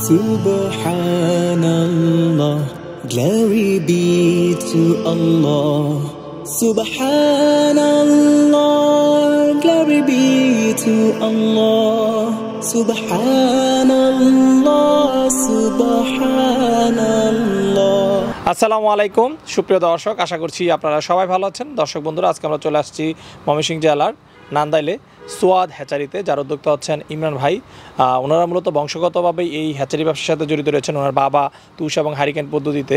Subhanallah, glory be to Allah. Subhanallah, glory be to Allah. Subhanallah, Subhanallah. আসসালামু আলাইকুম সুপ্রিয় দর্শক, আশা করছি আপনারা সবাই ভালো আছেন। দর্শক বন্ধুরা, আজকে আমরা চলে আসছি ময়মনসিংহ জেলার নান্দাইলে সোয়াদ হ্যাচারিতে, যার উদ্যোক্তা হচ্ছেন ইমরান ভাই। ওনারা মূলত বংশগতভাবে এই হ্যাচারি ব্যবসার সাথে জড়িত রয়েছেন। ওনার বাবা তুষ এবং হারিকেন পদ্ধতিতে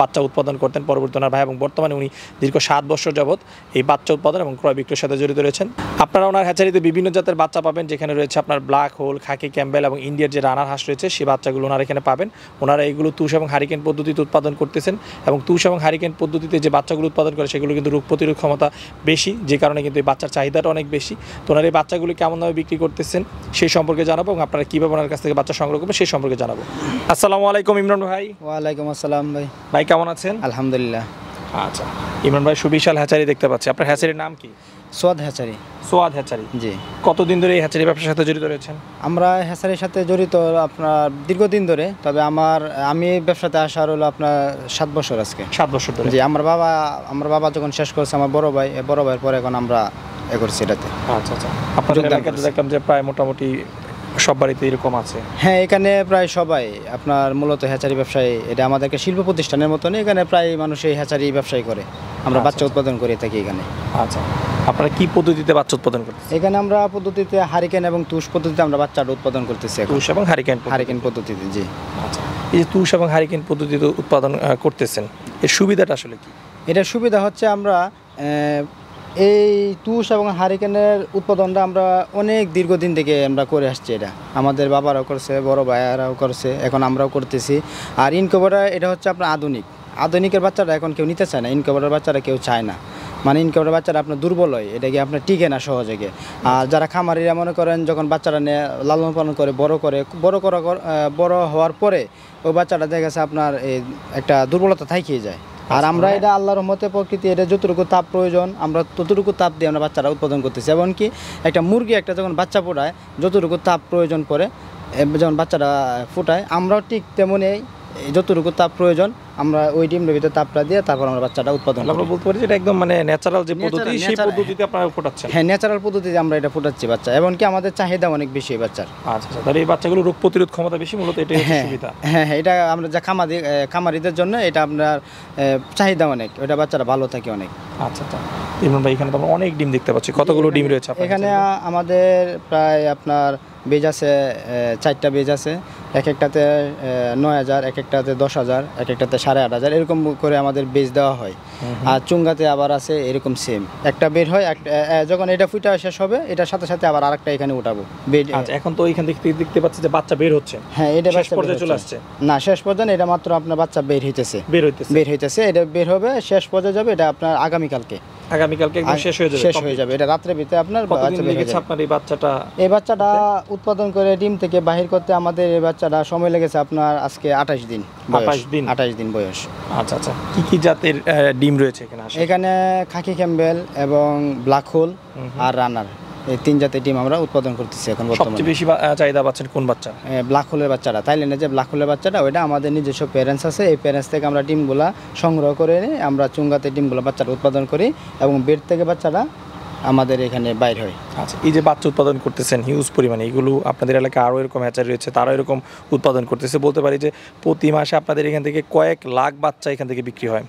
বাচ্চা উৎপাদন করতেন। পরবর্তী ওনার ভাই এবং বর্তমানে উনি দীর্ঘ 7 বছর যাবৎ এই বাচ্চা উৎপাদন এবং ক্রয় বিক্রয়ের সাথে জড়িত রয়েছেন। আপনারা ওনার হ্যাচারিতে বিভিন্ন জাতের বাচ্চা পাবেন, যেখানে রয়েছে আপনার ব্ল্যাক হোল, খাকি ক্যাম্বেল এবং ইন্ডিয়ার যে রানার হাঁস রয়েছে, সেই বাচ্চাগুলো ওনারা এখানে পাবেন। ওনারা এইগুলো তুষ এবং হারিকেন পদ্ধতিতে উৎপাদন করতেছেন এবং তুষ এবং হারিকেন পদ্ধতিতে যে বাচ্চাগুলো উৎপাদন করে সেগুলো কিন্তু রোগ প্রতিরোধ ক্ষমতা বেশি, যে কারণে কিন্তু এই বাচ্চার চাহিদাটা অনেক বেশি। তো ওনার এই বাচ্চাগুলি কেমনভাবে বিক্রি করতেছেন সেই সম্পর্কে জানাবো এবং আপনারা কীভাবে ওনার কাছ থেকে বাচ্চা সংগ্রহ করবেন সেই সম্পর্কে জানাবো। আসসালামু আলাইকুম ইমরান ভাই। ওয়ালাইকুম আসসালাম ভাই। ভাই কেমন আছেন? আলহামদুলিল্লাহ। আচ্ছা, ইমরান ভাই সুবিশাল হ্যাচারি দেখতে পাচ্ছি। আপনার হ্যাচারির নাম কি? সোয়াদ হ্যাচারি। সোয়াদ হ্যাচারি, জি। কতদিন ধরে এই হ্যাচারি ব্যবসার সাথে জড়িত রয়েছেন? আমরা হ্যাচারির সাথে জড়িত আপনার দীর্ঘদিন ধরে, তবে আমি ব্যবসাতে আসার হলো আপনার 7 বছর আজকে। 7 বছর ধরে? জি। আমার বাবা যখন শেষ করছে, আমার বড় ভাইয়ের পরে এখন আমরা করছি এটাতে। আচ্ছা আচ্ছা। আপনাদের এলাকাতে দেখলাম যে প্রায় মোটামুটি সব বাড়িতে এরকম আছে। হ্যাঁ, এখানে প্রায় সবাই আপনার মূলত হ্যাচারি ব্যবসায়ী। এটা আমাদের একটা শিল্প প্রতিষ্ঠানের মতনই, এখানে প্রায় মানুষ এই হ্যাচারি ব্যবসায়ী করে। আমরা বাচ্চা উৎপাদন করে থাকি এখানে। আচ্ছা, আপনারা কি পদ্ধতিতে বাচ্চা উৎপাদন করতেছেন? এখানে আমরা পদ্ধতিতে হারিকেন এবং তুষ পদ্ধতিতে আমরা বাচ্চাটা উৎপাদন করতেছি। তুষ এবং হারিকেন পদ্ধতিতে, জি। আচ্ছা, এই যে তুষ এবং হারিকেন পদ্ধতিতে উৎপাদন করতেছেন, এর সুবিধাটা আসলে কি? এটার সুবিধা হচ্ছে আমরা এই তুষ এবং হারিকেনের উৎপাদনটা আমরা অনেক দীর্ঘদিন থেকে আমরা করে আসছি। এটা আমাদের বাবারাও করছে, বড় ভাইয়ারাও করছে, এখন আমরাও করতেছি। আর ইনকিউবেটর এটা হচ্ছে আপনার আধুনিকের বাচ্চাটা এখন কেউ নিতে চায় না। ইনকিউবেটর বাচ্চারা কেউ চায় না, মানে ইনকিউবেটর বাচ্চারা আপনার দুর্বল হয়, এটা কি আপনার টিকে না সহজে। আর যারা খামারিরা মনে করেন যখন বাচ্চারা নিয়ে লালন পালন করে বড় হওয়ার পরে ওই বাচ্চাটা দেখা গেছে আপনার এই একটা দুর্বলতা থাকিয়ে যায়। আর আমরা এটা আল্লাহর রহমতে প্রকৃতি, এটা যতটুকু তাপ প্রয়োজন আমরা ততটুকু তাপ দিয়ে আমরা বাচ্চারা উৎপাদন করতেছি। এমনকি একটা মুরগি যখন বাচ্চা ফোটায় যতটুকু তাপ প্রয়োজন পড়ে, যখন বাচ্চারা ফোটায়, আমরাও ঠিক তেমনই যতটুকু তাপ প্রয়োজন আমরা ওই ডিমের ভিতরে তাপটা দিয়ে তারপর আমরা বাচ্চাটা উৎপাদন করি। আমরা বলতে পারি যে এটা একদম মানে ন্যাচারাল যে পদ্ধতি, সেই পদ্ধতিতে আপনারা ফোটাচ্ছেন। হ্যাঁ, ন্যাচারাল পদ্ধতিতে আমরা এটা ফোটাচ্ছি বাচ্চা। এমনকি আমাদের চাহিদা অনেক বেশি এই বাচ্চার। আচ্ছা, তাহলে এই বাচ্চাগুলো রোগ প্রতিরোধ ক্ষমতা বেশি, মূলত এটাই সুবিধা। হ্যাঁ, এটা আমরা যা খামারিদের জন্য এটা আপনার চাহিদা অনেক, ওটা বাচ্চারা ভালো থাকে অনেক। আচ্ছা আচ্ছা। ইমরান ভাই, এখানে তো আমরা অনেক ডিম দেখতে পাচ্ছি। কতগুলো ডিম রয়েছে এখানে? আমাদের প্রায় আপনার বেজ আছে 4টা বেজ আছে। এক একটাতে 9,000, এক একটাতে 10,000, এক একটাতে 8,500, এরকম করে আমাদের বেজ দেওয়া হয়। আর চুঙ্গাতে আবার আছে এরকম সেম, একটা বের হয়, যখন এটা ফুটা শেষ হবে এটার সাথে সাথে আবার আরেকটা এখানে উঠাবো বেড। আচ্ছা, এখন তো এখান থেকে দেখতে পাচ্ছি যে বাচ্চা বের হচ্ছে। হ্যাঁ, এটা শেষ পর্যায়ে চলে আসছে। না, শেষ পর্যায়ে এটা মাত্র আপনার বাচ্চা বের হইতেছে। এটা বের হবে, শেষ পর্যায়ে যাবে। এটা আপনার আগামীকালকে একদম শেষ হয়ে যাবে। এটা রাত্রের ভিতরে আপনার বাচ্চা বের হয়ে যাবে। আপনার এই বাচ্চাটা উৎপাদন করে ডিম থেকে বাহির করতে আমাদের এই বাচ্চাটা সময় লেগেছে আপনার আজকে 28 দিন বয়স। আচ্ছা আচ্ছা। কি জাতের ডিম রয়েছে এখানে? খাকি ক্যাম্বেল এবং ব্ল্যাক হোল আর রানার, এই 3 জাতের ডিম আমরা উৎপাদন করতেছি এখন বর্তমানে। সবচেয়ে বেশি চাহিদা পাচ্ছেন কোন বাচ্চা? ব্ল্যাক হোলের বাচ্চাটা। থাইল্যান্ডে যে ব্ল্যাক হোলের বাচ্চাটা, ওইটা আমাদের নিজস্ব প্যারেন্টস আছে। এই প্যারেন্টস থেকে আমরা ডিমগুলা সংগ্রহ করে নিয়ে আমরা চুঙ্গাতে ডিমগুলো বাচ্চাটা উৎপাদন করি এবং বেড থেকে বাচ্চাটা আমাদের এখানে বাইর হয়। আচ্ছা, এই যে বাচ্চা উৎপাদন করতেছেন হিউজ পরিমাণে, এগুলো আপনাদের এলাকায় আরও এরকম হ্যাচারি রয়েছে, তারা এরকম উৎপাদন করতেছে। বলতে পারি যে প্রতি মাসে আপনাদের এখান থেকে কয়েক লাখ বাচ্চা এখান থেকে বিক্রি হয়।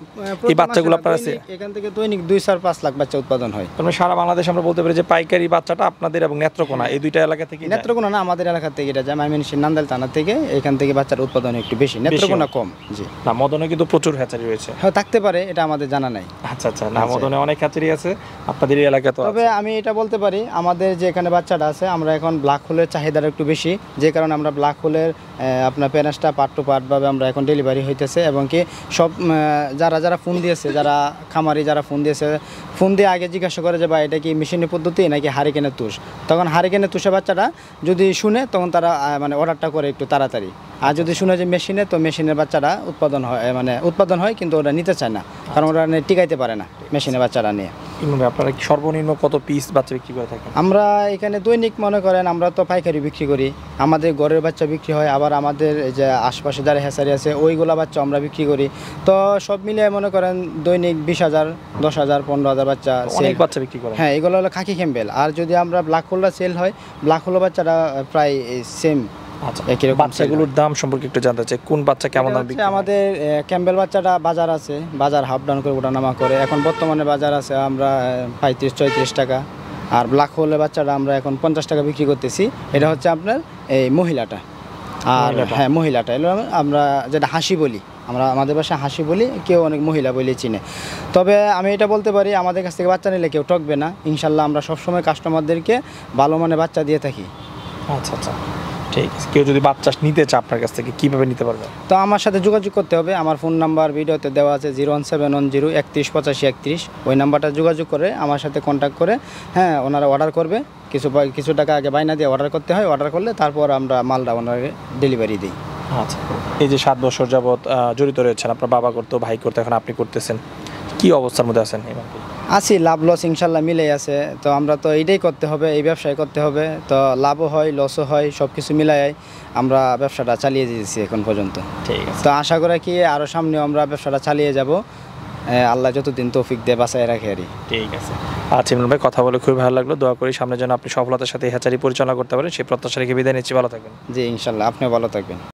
এই বাচ্চাগুলো আপনার আছে এখান থেকে দৈনিক 2-4-5 লাখ বাচ্চা উৎপাদন হয়। মানে সারা বাংলাদেশ আমরা বলতে পারি যে পাইকারি বাচ্চাটা আপনাদের এবং নেত্রকোনা, এই দুইটা এলাকা থেকে। নেত্রকোনা না, আমাদের এলাকা থেকে এটা যায় ময়মনসিংহ নান্দাইল থানা থেকে। এখান থেকে বাচ্চার উৎপাদন একটু বেশি, নেত্রকোনা কম। জি না, মদনে কিন্তু প্রচুর হ্যাচারি রয়েছে। হ্যাঁ, থাকতে পারে, এটা আমাদের জানা নাই। আচ্ছা আচ্ছা। না, মদনে অনেক হ্যাচারি আছে আপনাদের এই এলাকায়। তবে আমি এটা বলতে পারি, আমাদের যে এখানে বাচ্চাটা আছে, আমরা এখন ব্ল্যাক হোলের চাহিদাটা একটু বেশি, যে কারণে আমরা ব্ল্যাক হোলের আপনার প্যারেন্টসটা পার্ট টু পার্ট ভাবে আমরা এখন ডেলিভারি হইতেছে। এবং কি সব যারা ফোন দিয়েছে, যারা খামারি যারা ফোন দিয়ে আগে জিজ্ঞাসা করে যে ভাই এটা কি মেশিনের পদ্ধতি নাকি হারিকেনের তুষ। তখন হারিকেনের তুষে বাচ্চাটা যদি শুনে তখন তারা মানে অর্ডারটা করে একটু তাড়াতাড়ি। আর যদি শুনে যে মেশিনে, তো মেশিনের বাচ্চাটা উৎপাদন হয় কিন্তু ওরা নিতে চায় না, কারণ ওরা টিকাইতে পারে না মেশিনের বাচ্চারা নিয়ে। ইমরান ভাই, আপনারা কি সর্বনিম্ন কত পিস বাচ্চা বিক্রি করে থাকেন? আমরা এখানে দৈনিক মনে করেন আমরা তো পাইকারি বিক্রি করি, আমাদের ঘরের বাচ্চা বিক্রি হয়, আবার আমাদের এই যে আশপাশে যারা হ্যাচারি আছে ওইগুলা বাচ্চা আমরা বিক্রি করি। তো সব মিলিয়ে মনে করেন দৈনিক 20,000, 10,000, 15,000 বাচ্চা অনেক sale। বাচ্চা বিক্রি করেন। হ্যাঁ, এগুলো হলো খাকি ক্যাম্বেল। আর যদি আমরা ব্ল্যাক হোলটা সেল হয়, ব্ল্যাক হোল বাচ্চাটা প্রায় সেম। আচ্ছা, একই রকম বাচ্চাগুলোর দাম সম্পর্কে একটু জানতে চাই, কোন বাচ্চা কেমন দাম বিক্রি হয়? আমাদের ক্যাম্বেল বাচ্চাটা বাজার আছে, বাজার হাফ ডাউন করে ওঠানামা করে। এখন বর্তমানে বাজার আছে আমরা 35-34 টাকা। আর ব্ল্যাক হোলের বাচ্চাটা আমরা এখন 50 টাকা বিক্রি করতেছি। এটা হচ্ছে আপনার এই মহিলাটা। আর হ্যাঁ, মহিলাটা এলো আমরা যেটা হাসি বলি, আমরা আমাদের বাসায় হাসি বলি, কেউ অনেক মহিলা বলে চিনে। তবে আমি এটা বলতে পারি, আমাদের কাছ থেকে বাচ্চা নিলে কেউ ঠকবে না ইনশাল্লাহ। আমরা সবসময় কাস্টমারদেরকে ভালো মানে বাচ্চা দিয়ে থাকি। আচ্ছা আচ্ছা, ঠিক আছে। কেউ যদি বাচ্চা নিতে চায় আপনার কাছ থেকে কীভাবে নিতে পারবে? তো আমার সাথে যোগাযোগ করতে হবে। আমার ফোন নাম্বার ভিডিওতে দেওয়া আছে 01710 318531। ওই নাম্বারটা যোগাযোগ করে আমার সাথে কন্ট্যাক্ট করে হ্যাঁ ওনারা অর্ডার করবে। কিছু টাকা আগে বাইনা দিয়ে অর্ডার করতে হয়। অর্ডার করলে তারপর আমরা মালটা ওনাকে ডেলিভারি দিই। আচ্ছা, এই যে 7 বছর যাবৎ জড়িত রয়েছেন, আপনার বাবা করতো, ভাই করতো, এখন আপনি করতেছেন, কি অবস্থার মধ্যে আছেন এবার? আছি, লাভ লস ইনশাল্লাহ মিলেই আছে। তো আমরা তো এইটাই করতে হবে, এই ব্যবসায় করতে হবে। তো লাভও হয়, লসও হয়, সব কিছু মিলাই আমরা ব্যবসাটা চালিয়ে দিয়েছি এখন পর্যন্ত। ঠিক আছে। তো আশা করি কি আরও সামনেও আমরা ব্যবসাটা চালিয়ে যাব, আল্লাহ যতদিন তৌফিক দিয়ে বাঁচায় রাখে আর কি। ঠিক আছে। আচ্ছা ইমরান ভাই, কথা বলে খুবই ভালো লাগলো। দোয়া করি সামনে যেন আপনি সফলতার সাথে হ্যাচারি পরিচালনা করতে পারেন, সেই প্রত্যাশা রেখে বিদায় নিচ্ছি। ভালো থাকবেন। জি ইনশাল্লাহ, আপনিও ভালো থাকবেন।